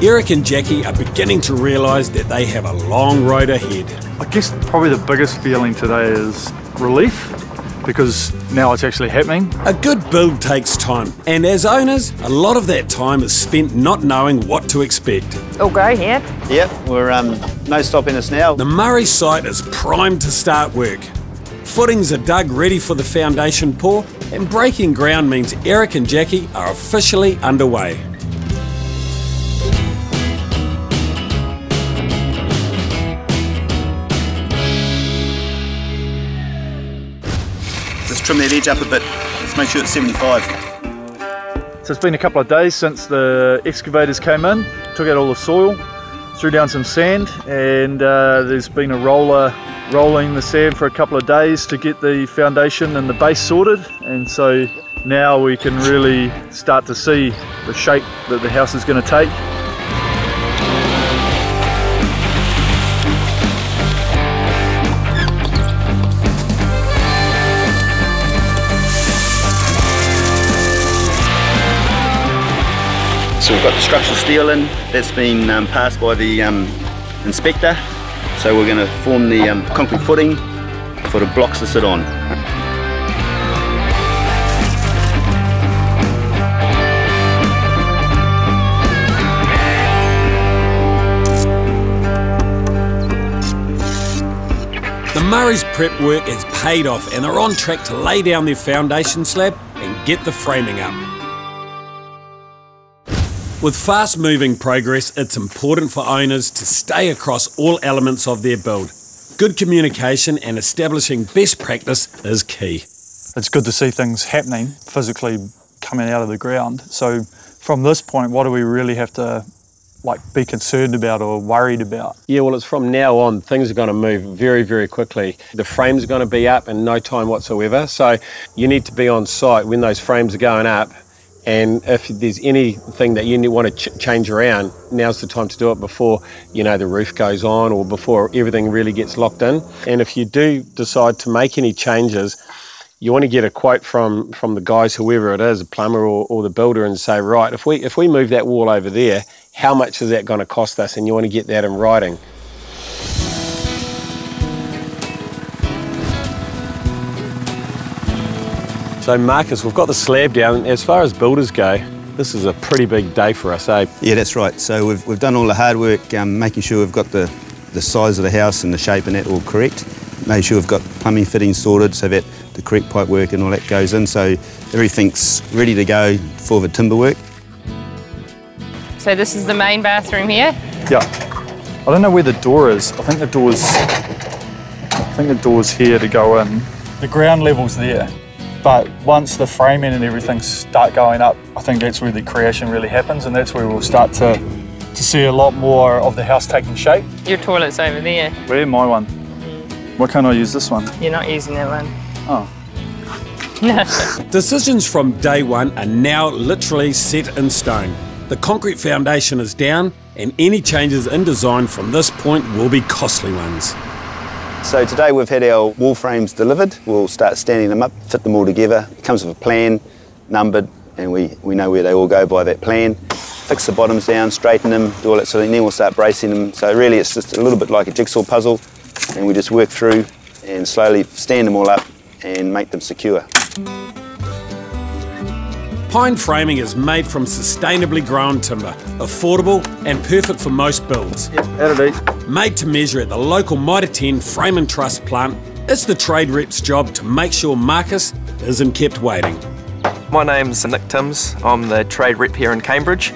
Eric and Jackie are beginning to realise that they have a long road ahead. I guess probably the biggest feeling today is relief, because now it's actually happening. A good build takes time, and as owners, a lot of that time is spent not knowing what to expect. All go here? Yep, we're no stopping us now. The Murray site is primed to start work. Footings are dug ready for the foundation pour, and breaking ground means Eric and Jackie are officially underway. Just trim that edge up a bit. Let's make sure it's 75. So it's been a couple of days since the excavators came in, took out all the soil, threw down some sand, and there's been a roller rolling the sand for a couple of days to get the foundation and the base sorted, and so now we can really start to see the shape that the house is going to take. So we've got the structural steel in, that's been passed by the inspector. So we're going to form the concrete footing for the blocks to sit on. The Murray's prep work is paid off and they're on track to lay down their foundation slab and get the framing up. With fast-moving progress, it's important for owners to stay across all elements of their build. Good communication and establishing best practice is key. It's good to see things happening, physically coming out of the ground. So from this point, what do we really have to be concerned about or worried about? Yeah, well, it's from now on, things are going to move very, very quickly. The frames are going to be up in no time whatsoever. So you need to be on site when those frames are going up. And if there's anything that you want to change around, now's the time to do it before, the roof goes on or before everything really gets locked in. And if you do decide to make any changes, you want to get a quote from the guys, whoever it is, a plumber or the builder, and say, right, if we move that wall over there, how much is that going to cost us? And you want to get that in writing. So Marcus, we've got the slab down. As far as builders go, this is a pretty big day for us, eh? Yeah, that's right. So we've done all the hard work, making sure we've got the size of the house and the shape and that all correct. Made sure we've got plumbing fittings sorted so that the correct pipe work and all that goes in. So everything's ready to go for the timber work. So this is the main bathroom here? Yeah. I don't know where the door is. I think the door's here to go in. The ground level's there. But once the framing and everything start going up, I think that's where the creation really happens, and that's where we'll start to see a lot more of the house taking shape. Your toilet's over there. Where? My one? Why can't I use this one? You're not using that one. Oh. No. Decisions from day one are now literally set in stone. The concrete foundation is down, and any changes in design from this point will be costly ones. So today we've had our wall frames delivered. We'll start standing them up, fit them all together. It comes with a plan, numbered, and we know where they all go by that plan. Fix the bottoms down, straighten them, do all that sort of thing, then we'll start bracing them. So really it's just a little bit like a jigsaw puzzle, and we just work through and slowly stand them all up and make them secure. Pine framing is made from sustainably grown timber, affordable and perfect for most builds. Yep, that'll do. Made to measure at the local Mitre 10 Frame and Truss plant, it's the trade rep's job to make sure Marcus isn't kept waiting. My name's Nick Timms. I'm the trade rep here in Cambridge.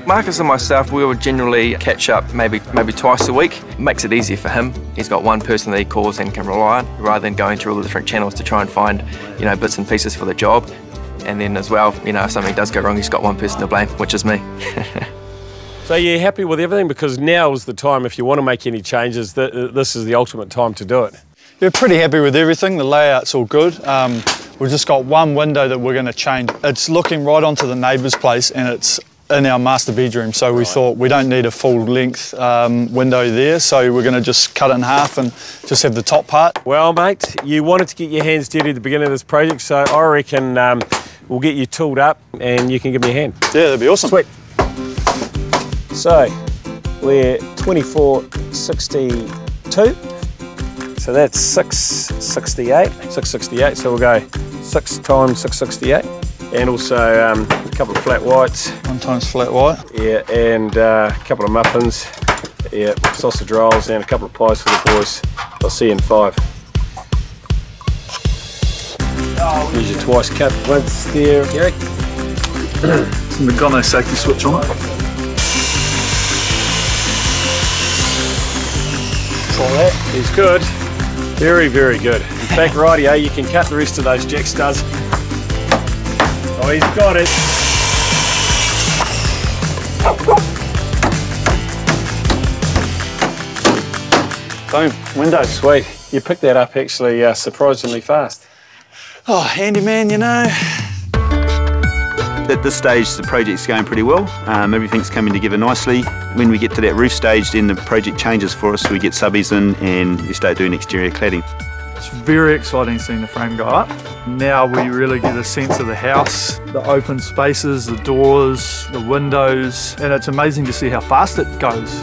Marcus and myself, we would generally catch up maybe twice a week. It makes it easier for him. He's got one person that he calls and can rely on, rather than going through all the different channels to try and find, bits and pieces for the job. And then as well, if something does go wrong, he's got one person to blame, which is me. So you're happy with everything? Because now is the time, if you want to make any changes, this is the ultimate time to do it. We're pretty happy with everything. The layout's all good. We've just got one window that we're going to change. It's looking right onto the neighbour's place, and it's in our master bedroom, so we thought we don't need a full length window there, so we're going to just cut it in half and just have the top part. Well, mate, you wanted to get your hands dirty at the beginning of this project, so I reckon we'll get you tooled up and you can give me a hand. Yeah, that'd be awesome. Sweet. So we're 2462. So that's 668. 668. So we'll go 6 times 668. And also a couple of flat whites. 1 times flat white. Yeah, and a couple of muffins. Yeah, sausage rolls and a couple of pies for the boys. I'll see you in 5. Here's your twice cut once there, Gary. So we've got no safety switch on it. All that is good. Very, very good. In fact, rightio, you can cut the rest of those jack studs. Oh, he's got it. Boom, window. Sweet. You picked that up actually surprisingly fast. Oh, handyman, you know. At this stage, the project's going pretty well. Everything's coming together nicely. When we get to that roof stage, then the project changes for us. We get subbies in and we start doing exterior cladding. It's very exciting seeing the frame go up. Now we really get a sense of the house, the open spaces, the doors, the windows, and it's amazing to see how fast it goes.